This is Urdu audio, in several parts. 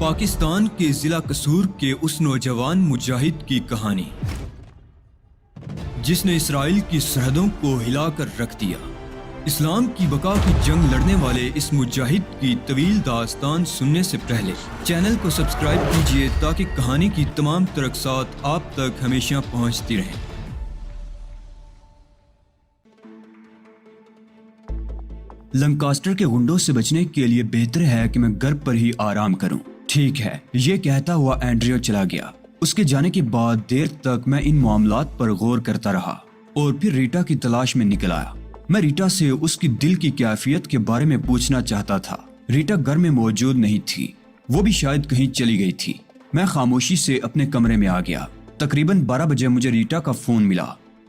پاکستان کے ضلع قصور کے اس نوجوان مجاہد کی کہانی جس نے اسرائیل کی سرحدوں کو ہلا کر رکھ دیا۔ اسلام کی بقا کی جنگ لڑنے والے اس مجاہد کی طویل داستان سننے سے پہلے چینل کو سبسکرائب کیجیے تاکہ کہانی کی تمام ترقصات آپ تک ہمیشہ پہنچتی رہیں۔ لنکاسٹر کے غنڈوں سے بچنے کے لیے بہتر ہے کہ میں گھر پر ہی آرام کروں۔ ٹھیک ہے، یہ کہتا ہوا اینڈریو چلا گیا۔ اس کے جانے کے بعد دیر تک میں ان معاملات پر غور کرتا رہا اور پھر ریٹا کی تلاش میں نکل آیا۔ میں ریٹا سے اس کی دل کی کیفیت کے بارے میں پوچھنا چاہتا تھا۔ ریٹا گھر میں موجود نہیں تھی، وہ بھی شاید کہیں چلی گئی تھی۔ میں خاموشی سے اپنے کمرے میں آ گیا۔ تقریباً 12 بجے مجھے ریٹا کا فون ملا۔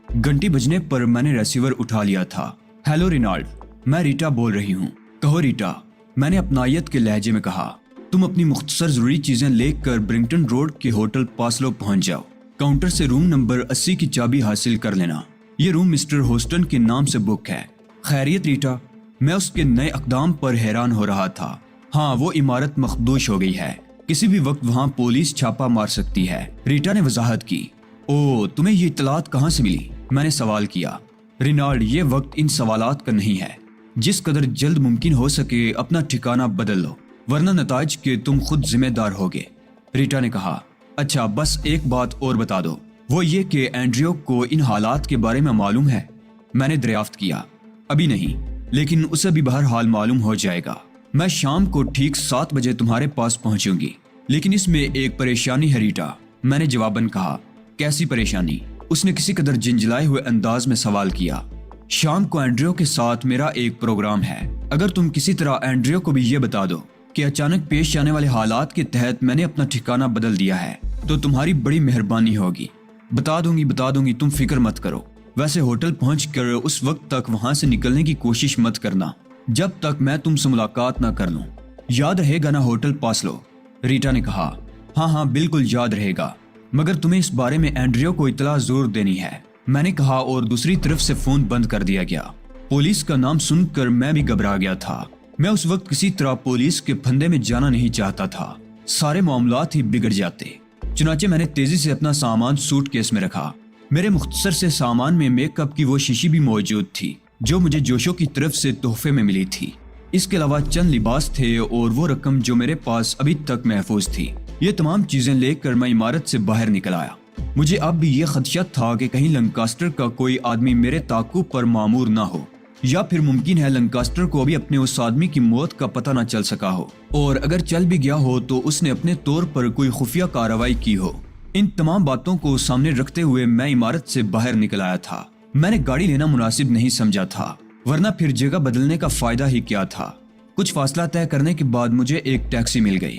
گھنٹی بجنے پر میں نے ریسیور اٹھا لیا تھا۔ ہیلو رینالڈ، میں ریٹا بول رہی ہوں۔ کہو ریٹا، میں نے اپنائیت کے لہجے میں کہا۔ تم اپنی مختصر ضروری چیزیں لے کر برنگٹن روڈ کے ہوٹل پاسلو پہنچ جاؤ۔ کاؤنٹر سے روم نمبر 80 کی چابی حاصل کر لینا۔ یہ روم مسٹر ہوسٹن کے نام سے بک ہے۔ خیریت ریٹا؟ میں اس کے نئے اقدام پر حیران ہو رہا تھا۔ ہاں، وہ عمارت مخدوش ہو گئی ہے، کسی بھی وقت وہاں پولیس چھاپا مار سکتی ہے، ریٹا نے وضاحت کی۔ اوہ، تمہیں یہ اطلاعات کہاں سے ملی؟ میں نے سوال کیا۔ رینالڈ، یہ وقت ان سوالات کا نہیں ہے۔ جس قدر جلد ممکن ہو سکے اپنا ٹھکانہ بدل لو، ورنہ نتائج کے تم خود ذمہ دار ہوگے، ریٹا نے کہا۔ اچھا، بس ایک بات اور بتا دو، وہ یہ کہ اینڈریو کو ان حالات کے بارے میں معلوم ہے؟ میں نے دریافت کیا۔ ابھی نہیں، لیکن اسے بھی بہرحال معلوم ہو جائے گا۔ میں شام کو ٹھیک 7 بجے تمہارے پاس پہنچوں گی، لیکن اس میں ایک پریشانی ہے ریٹا، میں نے جواباً کہا۔ کیسی پریشانی؟ اس نے کسی قدر جنجلائے ہوئے انداز میں سوال کیا۔ شام کو اینڈریو کے ساتھ میرا ایک پروگرام ہے۔ اگر تم کسی طرح اینڈریو کو بھی یہ بتا دو کہ اچانک پیش آنے والے حالات کے تحت میں نے اپنا ٹھکانہ بدل دیا ہے تو تمہاری بڑی مہربانی ہوگی۔ بتا دوں گی، تم فکر مت کرو۔ ویسے ہوٹل پہنچ کر اس وقت تک وہاں سے نکلنے کی کوشش مت کرنا جب تک میں تم سے ملاقات نہ کر لوں۔ یاد رہے گا نا ہوٹل پاسلو؟ ریٹا نے کہا۔ ہاں، بالکل یاد رہے گا، مگر تمہیں اس بارے میں اینڈریو کو اطلاع ضرور دینی ہے، میں نے کہا، اور دوسری طرف سے فون بند کر دیا گیا۔ پولیس کا نام سن کر میں بھی گھبرا گیا تھا۔ میں اس وقت کسی طرح پولیس کے پھندے میں جانا نہیں چاہتا تھا، سارے معاملات ہی بگڑ جاتے۔ چنانچہ میں نے تیزی سے اپنا سامان سوٹ کیس میں رکھا۔ میرے مختصر سے سامان میں میک اپ کی وہ شیشی بھی موجود تھی جو مجھے جوشو کی طرف سے تحفے میں ملی تھی۔ اس کے علاوہ چند لباس تھے اور وہ رقم جو میرے پاس ابھی تک محفوظ تھی۔ یہ تمام چیزیں لے کر میں عمارت سے باہر نکل آیا۔ مجھے اب بھی یہ خدشہ تھا کہ کہیں لنکاسٹر کا کوئی آدمی میرے تعاقب پر مامور نہ ہو، یا پھر ممکن ہے لنکاسٹر کو ابھی اپنے اس آدمی کی موت کا پتہ نہ چل سکا ہو، اور اگر چل بھی گیا ہو تو اس نے اپنے طور پر کوئی خفیہ کارروائی کی ہو۔ ان تمام باتوں کو سامنے رکھتے ہوئے میں عمارت سے باہر نکل آیا تھا۔ میں نے گاڑی لینا مناسب نہیں سمجھا تھا، ورنہ پھر جگہ بدلنے کا فائدہ ہی کیا تھا۔ کچھ فاصلہ طے کرنے کے بعد مجھے ایک ٹیکسی مل گئی۔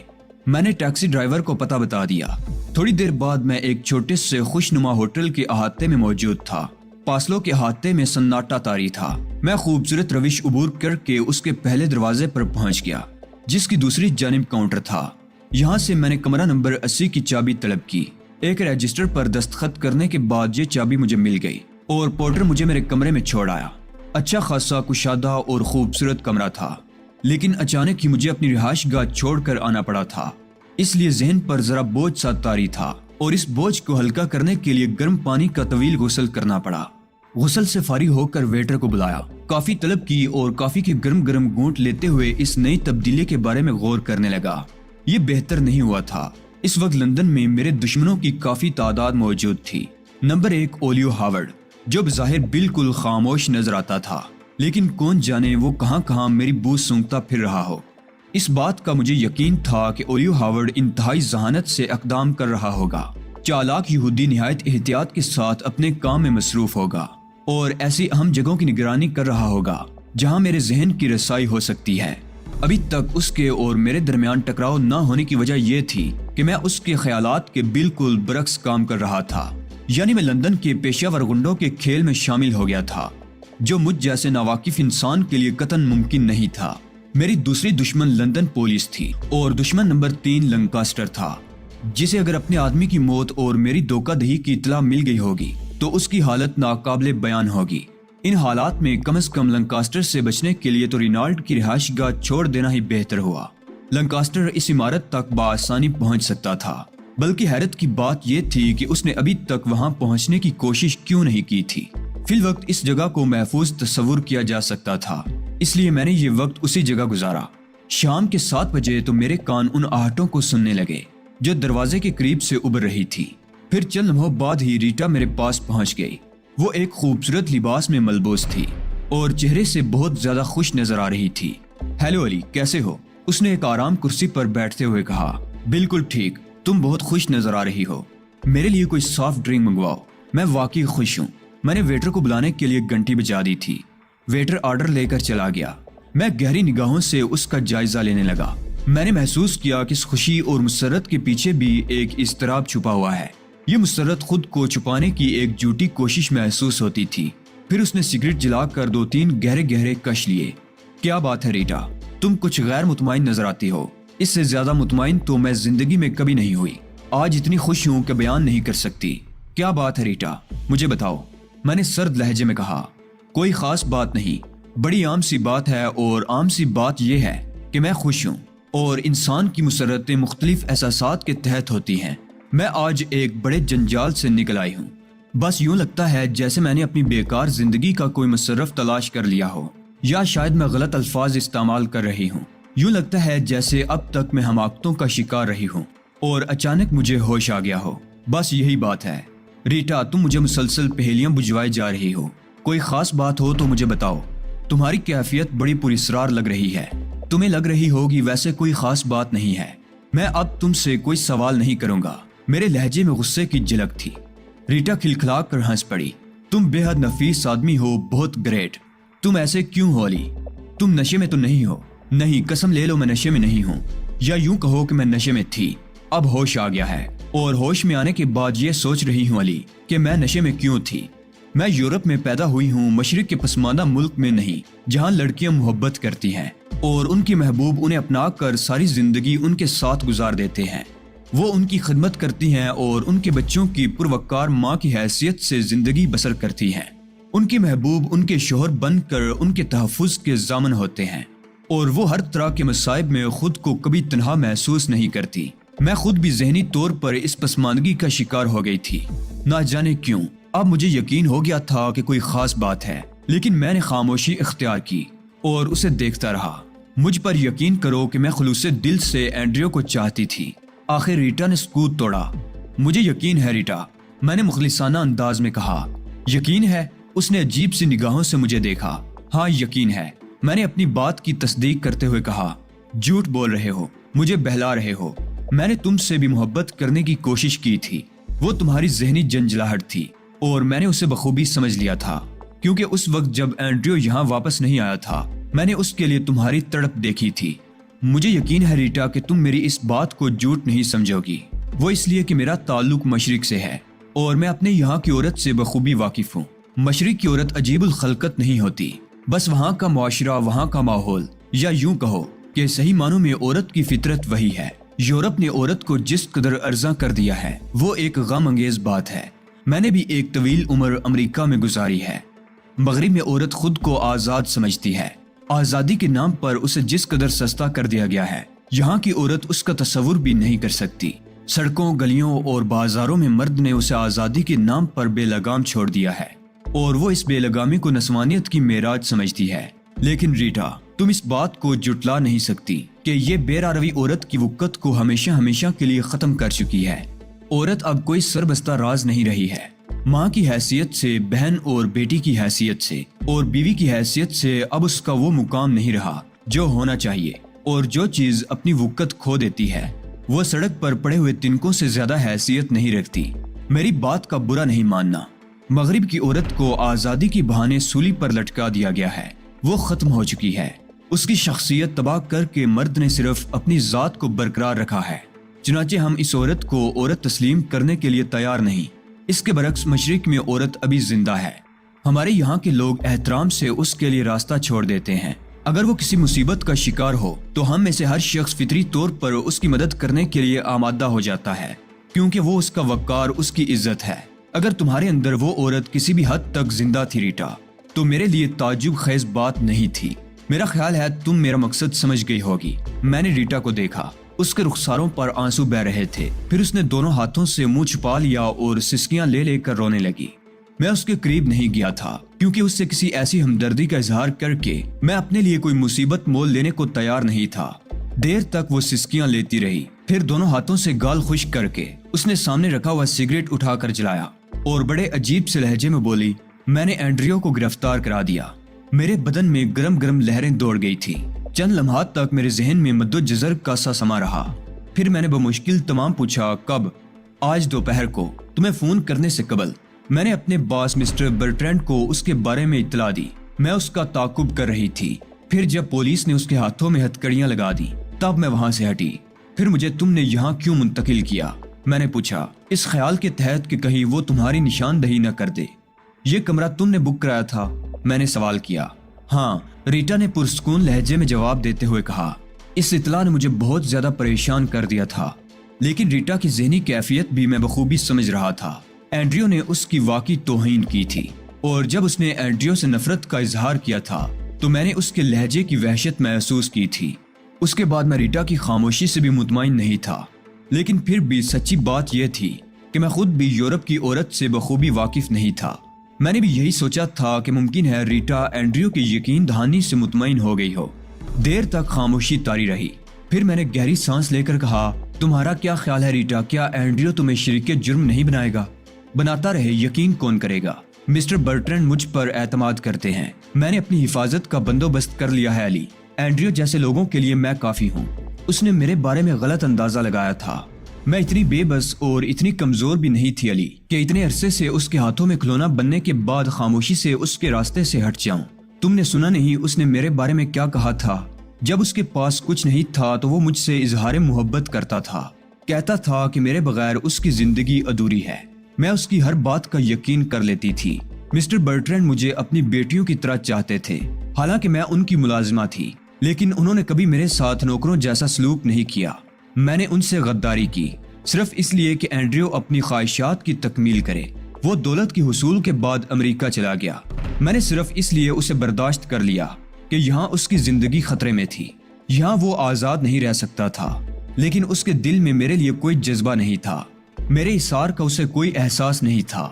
میں نے ٹیکسی ڈرائیور کو پتہ بتا دیا۔ تھوڑی دیر بعد میں ایک چھوٹے سے خوشنما ہوٹل کے احاطے میں موجود تھا۔ پاسلو کے احاطے میں سناٹا طاری تھا۔ میں خوبصورت روش عبور کر کے اس کے پہلے دروازے پر پہنچ گیا، جس کی دوسری جانب کاؤنٹر تھا۔ یہاں سے میں نے کمرہ نمبر 80 کی چابی طلب کی۔ ایک رجسٹر پر دستخط کرنے کے بعد یہ چابی مجھے مل گئی اور پورٹر مجھے میرے کمرے میں چھوڑ آیا۔ اچھا خاصا کشادہ اور خوبصورت کمرہ تھا، لیکن اچانک ہی مجھے اپنی رہائش گاہ چھوڑ کر آنا پڑا تھا، اس لیے ذہن پر ذرا بوجھ سا طاری تھا، اور اس بوجھ کو ہلکا کرنے کے لیے گرم پانی کا طویل غسل کرنا پڑا۔ غسل سے فارغ ہو کر ویٹر کو بلایا، کافی طلب کی اور کافی کے گرم گرم گھونٹ لیتے ہوئے اس نئی تبدیلی کے بارے میں غور کرنے لگا۔ یہ بہتر نہیں ہوا تھا۔ اس وقت لندن میں میرے دشمنوں کی کافی تعداد موجود تھی۔ نمبر 1 اولیو ہاورڈ، جو بظاہر بالکل خاموش نظر آتا تھا، لیکن کون جانے وہ کہاں کہاں میری بو سونگتا پھر رہا ہو۔ اس بات کا مجھے یقین تھا کہ اولیو ہاورڈ انتہائی ذہانت سے اقدام کر رہا ہوگا۔ چالاک یہودی نہایت احتیاط کے ساتھ اپنے کام میں مصروف ہوگا اور ایسی اہم جگہوں کی نگرانی کر رہا ہوگا جہاں میرے ذہن کی رسائی ہو سکتی ہے۔ ابھی تک اس کے اور میرے درمیان ٹکراؤ نہ ہونے کی وجہ یہ تھی کہ میں اس کے خیالات کے بالکل برعکس کام کر رہا تھا، یعنی میں لندن کے پیشہ ور غنڈوں کے کھیل میں شامل ہو گیا تھا، جو مجھ جیسے ناواقف انسان کے لیے قطعاً ممکن نہیں تھا۔ میری دوسری دشمن لندن پولیس تھی اور دشمن نمبر 3 لنکاسٹر تھا، جسے اگر اپنے آدمی کی موت اور میری دھوکہ دہی کی اطلاع مل گئی ہوگی تو اس کی حالت ناقابل بیان ہوگی۔ ان حالات میں کم از کم لنکاسٹر سے بچنے کے لیے تو رینالڈ کی رہائش گاہ چھوڑ دینا ہی بہتر ہوا۔ لنکاسٹر اس عمارت تک بآسانی پہنچ سکتا تھا، بلکہ حیرت کی بات یہ تھی کہ اس نے ابھی تک وہاں پہنچنے کی کوشش کیوں نہیں کی تھی۔ فی الوقت اس جگہ کو محفوظ تصور کیا جا سکتا تھا، اس لیے میں نے یہ وقت اسی جگہ گزارا۔ شام کے 7 بجے تو میرے کان ان آہٹوں کو سننے لگے جو دروازے کے قریب سے ابھر رہی تھی۔ پھر چند لمحوں بعد ہی ریٹا میرے پاس پہنچ گئی۔ وہ ایک خوبصورت لباس میں ملبوس تھی اور چہرے سے بہت زیادہ خوش نظر آ رہی تھی۔ ہیلو علی، کیسے ہو؟ اس نے ایک آرام کرسی پر بیٹھتے ہوئے کہا۔ بالکل ٹھیک، تم بہت خوش نظر آ رہی ہو۔ میرے لیے کوئی سافٹ ڈرنک منگواؤ، میں واقعی خوش ہوں۔ میں نے ویٹر کو بلانے کے لیے گھنٹی بجا دی تھی۔ ویٹر آرڈر لے کر چلا گیا۔ میں گہری نگاہوں سے اس کا جائزہ لینے لگا۔ میں نے محسوس کیا کہ اس خوشی اور مسرت کے پیچھے بھی ایک اضطراب چھپا ہوا ہے۔ یہ مسرت خود کو چھپانے کی ایک جھوٹی کوشش محسوس ہوتی تھی۔ پھر اس نے سگریٹ جلا کر 2-3 گہرے گہرے کش لیے۔ کیا بات ہے ریٹا، تم کچھ غیر مطمئن نظر آتی ہو۔ اس سے زیادہ مطمئن تو میں زندگی میں کبھی نہیں ہوئی۔ آج اتنی خوش ہوں کہ بیان نہیں کر سکتی۔ کیا بات ہے ریٹا، مجھے بتاؤ، میں نے سرد لہجے میں کہا۔ کوئی خاص بات نہیں، بڑی عام سی بات ہے، اور عام سی بات یہ ہے کہ میں خوش ہوں، اور انسان کی مسرتیں مختلف احساسات کے تحت ہوتی ہیں۔ میں آج ایک بڑے جنجال سے نکل آئی ہوں۔ بس یوں لگتا ہے جیسے میں نے اپنی بیکار زندگی کا کوئی مصرف تلاش کر لیا ہو، یا شاید میں غلط الفاظ استعمال کر رہی ہوں۔ یوں لگتا ہے جیسے اب تک میں حماقتوں کا شکار رہی ہوں اور اچانک مجھے ہوش آ گیا ہو۔ بس یہی بات ہے۔ ریٹا، تم مجھے مسلسل پہیلیاں بجھوائے جا رہی ہو۔ کوئی خاص بات ہو تو مجھے بتاؤ۔ تمہاری کیفیت بڑی پراسرار لگ رہی ہے۔ تمہیں لگ رہی ہوگی ویسے کوئی خاص بات نہیں ہے۔ میں اب تم سے کوئی سوال نہیں کروں گا۔ میرے لہجے میں غصے کی جھلک تھی۔ ریٹا کھلکھلا کر ہنس پڑی۔ تم بے حد نفیس آدمی ہو، بہت گریٹ۔ تم ایسے کیوں ہو علی؟ تم نشے میں تو نہیں ہو؟ نہیں، قسم لے لو میں نشے میں نہیں ہوں، یا یوں کہو کہ میں نشے میں تھی۔ اب ہوش آ گیا ہے، اور ہوش میں آنے کے بعد یہ سوچ رہی ہوں علی کہ میں نشے میں کیوں تھی۔ میں یورپ میں پیدا ہوئی ہوں، مشرق کے پسماندہ ملک میں نہیں، جہاں لڑکیاں محبت کرتی ہیں اور ان کی محبوب انہیں اپنا کر ساری زندگی ان کے ساتھ گزار دیتے ہیں۔ وہ ان کی خدمت کرتی ہیں اور ان کے بچوں کی پروقار ماں کی حیثیت سے زندگی بسر کرتی ہیں۔ ان کی محبوب ان کے شوہر بن کر ان کے تحفظ کے ضامن ہوتے ہیں، اور وہ ہر طرح کے مصائب میں خود کو کبھی تنہا محسوس نہیں کرتی۔ میں خود بھی ذہنی طور پر اس پسماندگی کا شکار ہو گئی تھی، نہ جانے کیوں۔ اب مجھے یقین ہو گیا تھا کہ کوئی خاص بات ہے، لیکن میں نے خاموشی اختیار کی اور اسے دیکھتا رہا۔ مجھ پر یقین کرو کہ میں خلوص دل سے اینڈریو کو چاہتی تھی۔ آخر ریٹا نے سکوت توڑا۔ مجھے یقین ہے ریٹا، میں نے مخلصانہ انداز میں کہا۔ یقین ہے؟ اس نے عجیب سی نگاہوں سے مجھے دیکھا۔ ہاں یقین ہے، میں نے اپنی بات کی تصدیق کرتے ہوئے کہا۔ جھوٹ بول رہے ہو، مجھے بہلا رہے ہو۔ میں نے تم سے بھی محبت کرنے کی کوشش کی تھی، وہ تمہاری ذہنی جنجلاہٹ تھی، اور میں نے اسے بخوبی سمجھ لیا تھا، کیونکہ اس وقت جب اینڈریو یہاں واپس نہیں آیا تھا میں نے اس کے لیے تمہاری تڑپ دیکھی تھی۔ مجھے یقین ہے ریٹا کہ تم میری اس بات کو جھوٹ نہیں سمجھو گی۔ وہ اس لیے کہ میرا تعلق مشرق سے ہے، اور میں اپنے یہاں کی عورت سے بخوبی واقف ہوں۔ مشرق کی عورت عجیب الخلقت نہیں ہوتی، بس وہاں کا معاشرہ، وہاں کا ماحول، یا یوں کہو کہ صحیح معنوں میں عورت کی فطرت وہی ہے۔ یورپ نے عورت کو جس قدر عرضہ کر دیا ہے وہ ایک غم انگیز بات ہے۔ میں نے بھی ایک طویل عمر امریکہ میں گزاری ہے۔ مغرب میں عورت خود کو آزاد سمجھتی ہے۔ آزادی کے نام پر اسے جس قدر سستا کر دیا گیا ہے، یہاں کی عورت اس کا تصور بھی نہیں کر سکتی۔ سڑکوں، گلیوں اور بازاروں میں مرد نے اسے آزادی کے نام پر بے لگام چھوڑ دیا ہے، اور وہ اس بے لگامی کو نسوانیت کی معراج سمجھتی ہے۔ لیکن ریٹا، تم اس بات کو جھٹلا نہیں سکتی کہ یہ بے روی عورت کی وقت کو ہمیشہ ہمیشہ کے لیے ختم کر چکی ہے۔ عورت اب کوئی سربستہ راز نہیں رہی ہے۔ ماں کی حیثیت سے، بہن اور بیٹی کی حیثیت سے، اور بیوی کی حیثیت سے اب اس کا وہ مقام نہیں رہا جو ہونا چاہیے، اور جو چیز اپنی وقت کھو دیتی ہے وہ سڑک پر پڑے ہوئے تنکوں سے زیادہ حیثیت نہیں رکھتی۔ میری بات کا برا نہیں ماننا، مغرب کی عورت کو آزادی کی بہانے سولی پر لٹکا دیا گیا ہے، وہ ختم ہو چکی ہے۔ اس کی شخصیت تباہ کر کے مرد نے صرف اپنی ذات کو برقرار رکھا ہے۔ چنانچہ ہم اس عورت کو عورت تسلیم کرنے کے لیے تیار نہیں۔ اس کے برعکس مشرق میں عورت ابھی زندہ ہے۔ ہمارے یہاں کے لوگ احترام سے اس کے لیے راستہ چھوڑ دیتے ہیں۔ اگر وہ کسی مصیبت کا شکار ہو تو ہم میں سے ہر شخص فطری طور پر اس کی مدد کرنے کے لیے آمادہ ہو جاتا ہے، کیونکہ وہ اس کا وقار، اس کی عزت ہے۔ اگر تمہارے اندر وہ عورت کسی بھی حد تک زندہ تھی ریٹا، تو میرے لیے تعجب خیز بات نہیں تھی۔ میرا خیال ہے تم میرا مقصد سمجھ گئی ہوگی۔ میں نے ریٹا کو دیکھا، اس کے رخساروں پر آنسو بہ رہے تھے۔ پھر اس نے دونوں ہاتھوں سے منہ چھپا لیا اور سسکیاں لے لے کر رونے لگی۔ میں اس کے قریب نہیں گیا تھا کیونکہ اس سے کسی ایسی ہمدردی کا اظہار کر کے میں اپنے لیے کوئی مصیبت مول لینے کو تیار نہیں تھا۔ دیر تک وہ سسکیاں لیتی رہی، پھر دونوں ہاتھوں سے گال خشک کر کے اس نے سامنے رکھا ہوا سگریٹ اٹھا کر جلایا اور بڑے عجیب سے لہجے میں بولی، میں نے اینڈریو کو گرفتار کرا دیا۔ میرے بدن میں گرم گرم لہریں دوڑ گئی تھی۔ چند لمحات تک میرے ذہن میں مد و جزر کا سا سما رہا۔ پھر میں نے بمشکل تمام پوچھا، کب؟ آج دوپہر کو، تمہیں فون کرنے سے قبل۔ میں نے اپنے باس مسٹر برٹرینڈ کو اس کے بارے میں اطلاع دی۔ میں اس کا تعاقب کر رہی تھی۔ پھر جب پولیس نے اس کے ہاتھوں میں ہتھکڑیاں لگا دی تب میں وہاں سے ہٹی۔ پھر مجھے تم نے یہاں کیوں منتقل کیا؟ میں نے پوچھا، اس خیال کے تحت کہ کہیں وہ تمہاری نشاندہی نہ کر دے۔ یہ کمرہ تم نے بک کرایا تھا؟ میں نے سوال کیا۔ ہاں، ریٹا نے پرسکون لہجے میں جواب دیتے ہوئے کہا۔ اس اطلاع نے مجھے بہت زیادہ پریشان کر دیا تھا، لیکن ریٹا کی ذہنی کیفیت بھی میں بخوبی سمجھ رہا تھا۔ اینڈریو نے اس کی واقعی توہین کی تھی، اور جب اس نے اینڈریو سے نفرت کا اظہار کیا تھا تو میں نے اس کے لہجے کی وحشت محسوس کی تھی۔ اس کے بعد میں ریٹا کی خاموشی سے بھی مطمئن نہیں تھا، لیکن پھر بھی سچی بات یہ تھی کہ میں خود بھی یورپ کی عورت سے بخوبی واقف نہیں تھا۔ میں نے بھی یہی سوچا تھا کہ ممکن ہے ریٹا اینڈریو کی یقین دہانی سے مطمئن ہو گئی ہو۔ دیر تک خاموشی طاری رہی۔ پھر میں نے گہری سانس لے کر کہا، تمہارا کیا خیال ہے ریٹا؟ کیا اینڈریو تمہیں شریک جرم نہیں بنائے گا؟ بناتا رہے، یقین کون کرے گا؟ مسٹر برٹرینڈ مجھ پر اعتماد کرتے ہیں۔ میں نے اپنی حفاظت کا بندوبست کر لیا ہے علی۔ اینڈریو جیسے لوگوں کے لیے میں کافی ہوں۔ اس نے میرے بارے میں غلط اندازہ لگایا تھا۔ میں اتنی بے بس اور اتنی کمزور بھی نہیں تھی علی کہ اتنے عرصے سے اس کے ہاتھوں میں کھلونا بننے کے بعد خاموشی سے اس کے راستے سے ہٹ جاؤں۔ تم نے سنا نہیں اس نے میرے بارے میں کیا کہا تھا؟ جب اس کے پاس کچھ نہیں تھا تو وہ مجھ سے اظہار محبت کرتا تھا، کہتا تھا کہ میرے بغیر اس کی زندگی ادھوری ہے۔ میں اس کی ہر بات کا یقین کر لیتی تھی۔ مسٹر برٹرینڈ مجھے اپنی بیٹیوں کی طرح چاہتے تھے، حالانکہ میں ان کی ملازمہ تھی، لیکن انہوں نے کبھی میرے ساتھ نوکروں جیسا سلوک نہیں کیا۔ میں نے ان سے غداری کی صرف اس لیے کہ اینڈریو اپنی خواہشات کی تکمیل کرے۔ وہ دولت کی حصول کے بعد امریکہ چلا گیا۔ میں نے صرف اس لیے اسے برداشت کر لیا کہ یہاں اس کی زندگی خطرے میں تھی۔ یہاں وہ آزاد نہیں رہ سکتا تھا، لیکن اس کے دل میں میرے لیے کوئی جذبہ نہیں تھا۔ میرے اثار کا اسے کوئی احساس نہیں تھا۔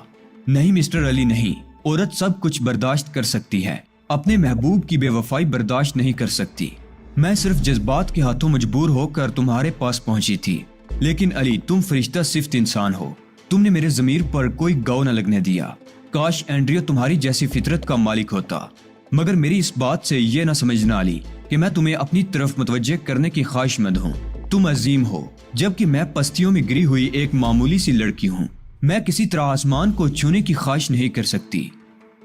نہیں مسٹر علی، نہیں، عورت سب کچھ برداشت کر سکتی ہے، اپنے محبوب کی بے وفائی برداشت نہیں کر سکتی۔ میں صرف جذبات کے ہاتھوں مجبور ہو کر تمہارے پاس پہنچی تھی، لیکن علی تم فرشتہ صفت انسان ہو۔ تم نے میرے ضمیر پر کوئی گاؤ نہ لگنے دیا۔ کاش اینڈریو تمہاری جیسی فطرت کا مالک ہوتا، مگر میری اس بات سے یہ نہ سمجھنا علی کہ میں تمہیں اپنی طرف متوجہ کرنے کی خواہش مند ہوں۔ تم عظیم ہو، جبکہ میں پستیوں میں گری ہوئی ایک معمولی سی لڑکی ہوں۔ میں کسی طرح آسمان کو چھونے کی خواہش نہیں کر سکتی۔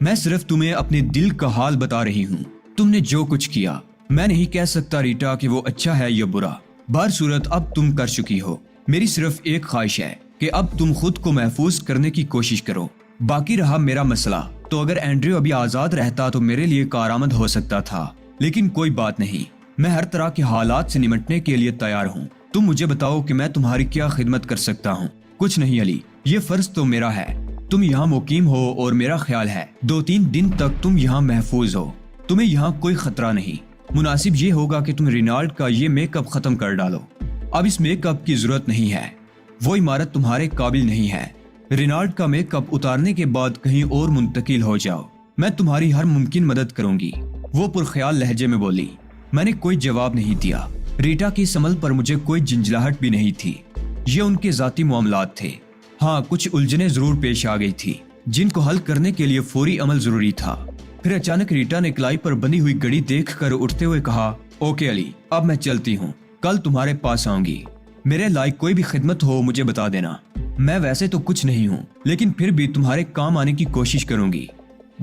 میں صرف تمہیں اپنے دل کا حال بتا رہی ہوں۔ تم نے جو کچھ کیا، میں نہیں کہہ سکتا ریٹا کہ وہ اچھا ہے یا برا۔ بہر صورت اب تم کر چکی ہو۔ میری صرف ایک خواہش ہے کہ اب تم خود کو محفوظ کرنے کی کوشش کرو۔ باقی رہا میرا مسئلہ، تو اگر اینڈریو ابھی آزاد رہتا تو میرے لیے کارآمد ہو سکتا تھا، لیکن کوئی بات نہیں، میں ہر طرح کے حالات سے نمٹنے کے لیے تیار ہوں۔ تم مجھے بتاؤ کہ میں تمہاری کیا خدمت کر سکتا ہوں۔ کچھ نہیں علی، یہ فرض تو میرا ہے۔ تم یہاں مقیم ہو اور میرا خیال ہے 2-3 دن تک تم یہاں محفوظ ہو۔ تمہیں یہاں کوئی خطرہ نہیں۔ مناسب یہ ہوگا کہ تم رینالڈ کا یہ میک اپ ختم کر ڈالو۔ اب اس میک اپ کی ضرورت نہیں ہے، وہ عمارت تمہارے قابل نہیں ہے۔ رینالڈ کا میک اپ اتارنے کے بعد کہیں اور منتقل ہو جاؤ، میں تمہاری ہر ممکن مدد کروں گی، وہ پرخیال لہجے میں بولی۔ میں نے کوئی جواب نہیں دیا۔ ریٹا کی اس عمل پر مجھے کوئی جھنجھلاہٹ بھی نہیں تھی۔ یہ ان کے ذاتی معاملات تھے۔ ہاں، کچھ الجھنیں ضرور پیش آ گئی تھی جن کو حل کرنے کے لیے فوری عمل ضروری تھا۔ پھر اچانک ریٹا نے کلائی پر بندھی ہوئی گھڑی دیکھ کر اٹھتے ہوئے کہا، اوکے علی، اب میں چلتی ہوں، کل تمہارے پاس آؤں گی۔ میرے لائق کوئی بھی خدمت ہو مجھے بتا دینا۔ میں ویسے تو کچھ نہیں ہوں، لیکن پھر بھی تمہارے کام آنے کی کوشش کروں گی۔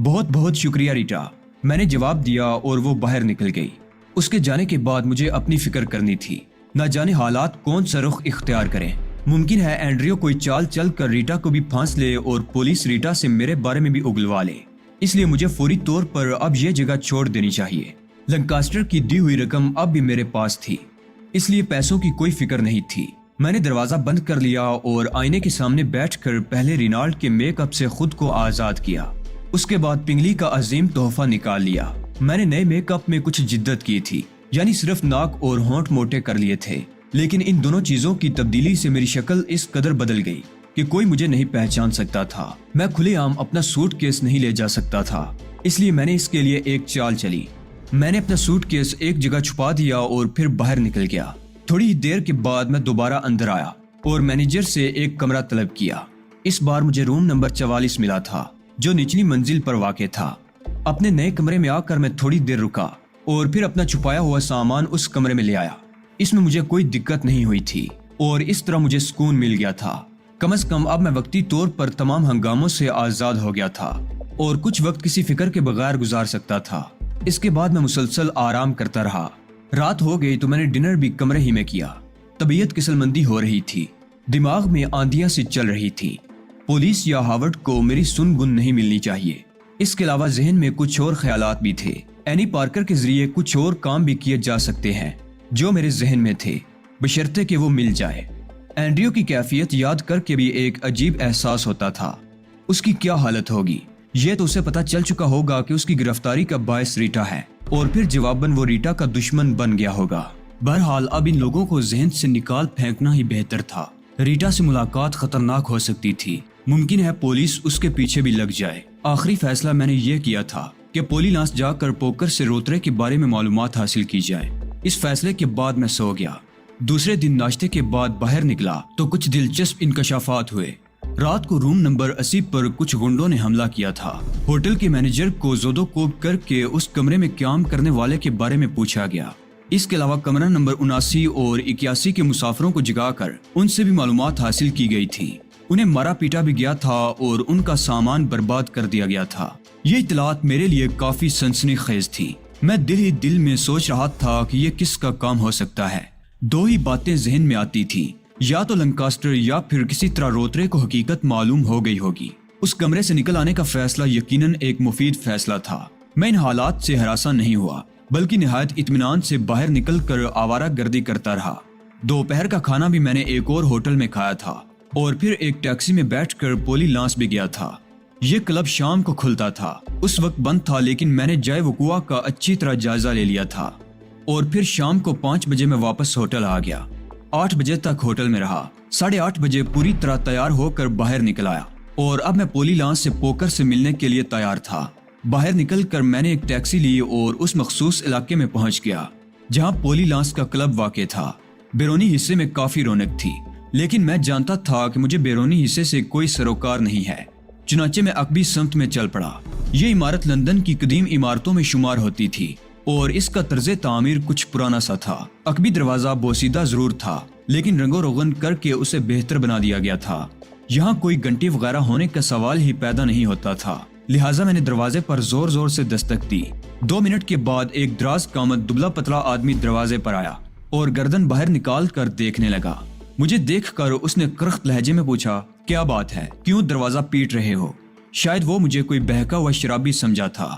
بہت بہت شکریہ ریٹا، میں نے جواب دیا اور وہ باہر نکل گئی۔ اس کے جانے کے بعد مجھے اپنی فکر کرنی تھی، نہ جانے حالات کون سا رخ اختیار کریں۔ ممکن ہے اینڈریو کوئی چال چل کر ریٹا کو بھی پھانس لے اور پولیس ریٹا سے میرے بارے میں بھی اگلوا لے۔ اس لیے مجھے فوری طور پر اب یہ جگہ چھوڑ دینی چاہیے۔ لنکاسٹر کی دی ہوئی رقم اب بھی میرے پاس تھی، اس لیے پیسوں کی کوئی فکر نہیں تھی۔ میں نے دروازہ بند کر لیا اور آئینے کے سامنے بیٹھ کر پہلے رینالڈ کے میک اپ سے خود کو آزاد کیا۔ اس کے بعد پنگلی کا عظیم تحفہ نکال لیا۔ میں نے نئے میک اپ میں کچھ جدت کی تھی، یعنی صرف ناک اور ہونٹ موٹے کر لیے تھے، لیکن ان دونوں چیزوں کی تبدیلی سے میری شکل اس قدر بدل گئی کہ کوئی مجھے نہیں پہچان سکتا تھا۔ میں کھلے عام اپنا سوٹ کیس نہیں لے جا سکتا تھا، اس لیے میں نے اس کے لیے ایک چال چلی۔ میں نے اپنا سوٹ کیس ایک جگہ چھپا دیا اور پھر باہر نکل گیا۔ تھوڑی ہی دیر کے بعد میں دوبارہ اندر آیا اور مینیجر سے ایک کمرہ طلب کیا۔ اس بار مجھے روم نمبر 44 ملا تھا، جو نچلی منزل پر واقع تھا۔ اپنے نئے کمرے میں آ کر میں تھوڑی دیر رکا اور پھر اپنا چھپایا ہوا سامان اس کمرے میں لے آیا۔ اس میں مجھے کوئی دقت نہیں ہوئی تھی اور اس طرح مجھے سکون مل گیا تھا۔ کم از کم اب میں وقتی طور پر تمام ہنگاموں سے آزاد ہو گیا تھا اور کچھ وقت کسی فکر کے بغیر گزار سکتا تھا۔ اس کے بعد میں مسلسل آرام کرتا رہا۔ رات ہو گئی تو میں نے ڈنر بھی کمرے ہی میں کیا۔ طبیعت کسل مندی ہو رہی تھی، دماغ میں آندیاں سی چل رہی تھی۔ پولیس یا ہاورڈ کو میری سن گن نہیں ملنی چاہیے۔ اس کے علاوہ ذہن میں کچھ اور خیالات بھی تھے۔ اینی پارکر کے ذریعے کچھ اور کام بھی کیے جا سکتے ہیں جو میرے ذہن میں تھے، بشرطے کہ وہ مل جائے۔ اینڈریو کی کیفیت یاد کر کے بھی ایک عجیب احساس ہوتا تھا۔ اس کی کیا حالت ہوگی؟ یہ تو اسے پتا چل چکا ہوگا کہ اس کی گرفتاری کا باعث ریٹا ہے اور پھر جواباً وہ ریٹا کا دشمن بن گیا ہوگا۔ بہرحال اب ان لوگوں کو ذہن سے نکال پھینکنا ہی بہتر تھا۔ ریٹا سے ملاقات خطرناک ہو سکتی تھی، ممکن ہے پولیس اس کے پیچھے بھی لگ جائے۔ آخری فیصلہ میں نے یہ کیا تھا کہ پولی لانس جا کر پوکر سے روترے کے بارے میں معلومات حاصل کی جائے۔ اس فیصلے کے بعد میں سو گیا۔ دوسرے دن ناشتے کے بعد باہر نکلا تو کچھ دلچسپ انکشافات ہوئے۔ رات کو روم نمبر 80 پر کچھ گنڈوں نے حملہ کیا تھا۔ ہوٹل کے مینیجر کو زودو کوب کر کے اس کمرے میں قیام کرنے والے کے بارے میں پوچھا گیا۔ اس کے علاوہ کمرہ نمبر 79 اور 81 کے مسافروں کو جگا کر ان سے بھی معلومات حاصل کی گئی تھی۔ انہیں مارا پیٹا بھی گیا تھا اور ان کا سامان برباد کر دیا گیا تھا۔ یہ اطلاعات میرے لیے کافی سنسنی خیز تھی۔ میں دل ہی دل میں سوچ رہا تھا کہ یہ کس کا کام ہو سکتا ہے۔ دو ہی باتیں ذہن میں آتی تھی، یا تو لنکاسٹر یا پھر کسی طرح روترے کو حقیقت معلوم ہو گئی ہوگی۔ اس کمرے سے نکل آنے کا فیصلہ یقیناً ایک مفید فیصلہ تھا۔ میں ان حالات سے ہراساں نہیں ہوا، بلکہ نہایت اطمینان سے باہر نکل کر آوارہ گردی کرتا رہا۔ دوپہر کا کھانا بھی میں نے ایک اور ہوٹل میں کھایا تھا اور پھر ایک ٹیکسی میں بیٹھ کر پولی لانس بھی گیا تھا۔ یہ کلب شام کو کھلتا تھا، اس وقت بند تھا، لیکن میں نے جائے وقوع کا اچھی طرح جائزہ لے لیا تھا اور پھر شام کو 5 بجے میں واپس ہوٹل آ گیا۔ 8 بجے تک ہوٹل میں رہا۔ 8:30 بجے پوری طرح تیار ہو کر باہر نکل آیا اور اب میں پولی لانس سے پوکر سے ملنے کے لیے تیار تھا۔ باہر نکل کر میں نے ایک ٹیکسی لی اور اس مخصوص علاقے میں پہنچ گیا جہاں پولی لانس کا کلب واقع تھا۔ بیرونی حصے میں کافی رونق تھی، لیکن میں جانتا تھا کہ مجھے بیرونی حصے سے کوئی سروکار نہیں ہے، چنانچہ میں عقبی سمت میں چل پڑا۔ یہ عمارت لندن کی قدیم عمارتوں میں شمار ہوتی تھی اور اس کا طرز تعمیر کچھ پرانا سا تھا۔ عقبی دروازہ بوسیدہ ضرور تھا، لیکن رنگ و روغن کر کے اسے بہتر بنا دیا گیا تھا۔ یہاں کوئی گھنٹی وغیرہ ہونے کا سوال ہی پیدا نہیں ہوتا تھا، لہٰذا میں نے دروازے پر زور زور سے دستک دی۔ 2 منٹ کے بعد ایک دراز قامت دبلا پتلا آدمی دروازے پر آیا اور گردن باہر نکال کر دیکھنے لگا۔ مجھے دیکھ کر اس نے کرخت لہجے میں پوچھا، کیا بات ہے، کیوں دروازہ پیٹ رہے ہو؟ شاید وہ مجھے کوئی بہکا ہوا شرابی سمجھا تھا۔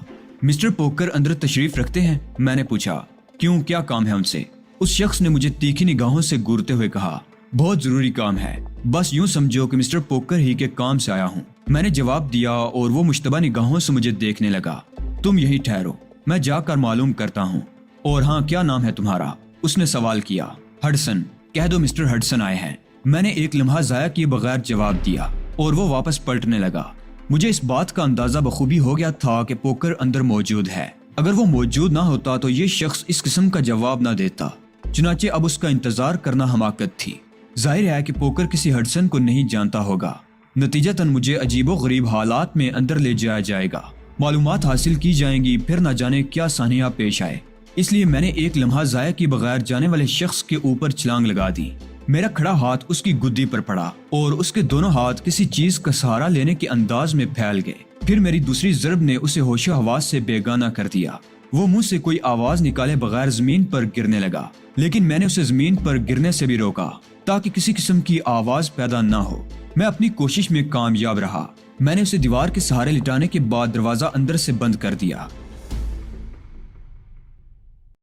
مسٹر پوکر اندر تشریف رکھتے ہیں؟ میں نے پوچھا۔ کیوں، کیا کام ہے ان سے؟ اس شخص نے مجھے تیکھی نگاہوں سے گورتے ہوئے کہا، بہت ضروری کام ہے، بس یوں سمجھو کہ مسٹر پوکر ہی کے کام سے آیا ہوں۔ میں نے جواب دیا اور وہ مشتبہ نگاہوں سے مجھے دیکھنے لگا۔ تم یہی ٹھہرو، میں جا کر معلوم کرتا ہوں۔ اور ہاں، کیا نام ہے تمہارا؟ اس نے سوال کیا۔ ہڈسن، کہہ دو مسٹر ہڈسن آئے ہیں۔ میں نے ایک لمحہ ضائع کیے بغیر جواب دیا اور وہ واپس پلٹنے لگا۔ مجھے اس بات کا اندازہ بخوبی ہو گیا تھا کہ پوکر اندر موجود ہے۔ اگر وہ موجود نہ ہوتا تو یہ شخص اس قسم کا جواب نہ دیتا، چنانچہ اب اس کا انتظار کرنا حماقت تھی۔ ظاہر ہے کہ پوکر کسی ہڈسن کو نہیں جانتا ہوگا۔ نتیجتاً مجھے عجیب و غریب حالات میں اندر لے جایا جائے گا، معلومات حاصل کی جائیں گی، پھر نہ جانے کیا سانحہ پیش آئے۔ اس لیے میں نے ایک لمحہ ضائع کیے بغیر جانے والے شخص کے اوپر چھلانگ لگا دی۔ میرا کھڑا ہاتھ اس کی گدی پر پڑا اور اس کے دونوں ہاتھ کسی چیز کا سہارا لینے کے انداز میں پھیل گئے۔ پھر میری دوسری ضرب نے اسے ہوش و حواس سے بیگانہ کر دیا۔ وہ منہ سے کوئی آواز نکالے بغیر زمین پر گرنے لگا، لیکن میں نے اسے زمین پر گرنے سے بھی روکا تاکہ کسی قسم کی آواز پیدا نہ ہو۔ میں اپنی کوشش میں کامیاب رہا۔ میں نے اسے دیوار کے سہارے لٹانے کے بعد دروازہ اندر سے بند کر دیا۔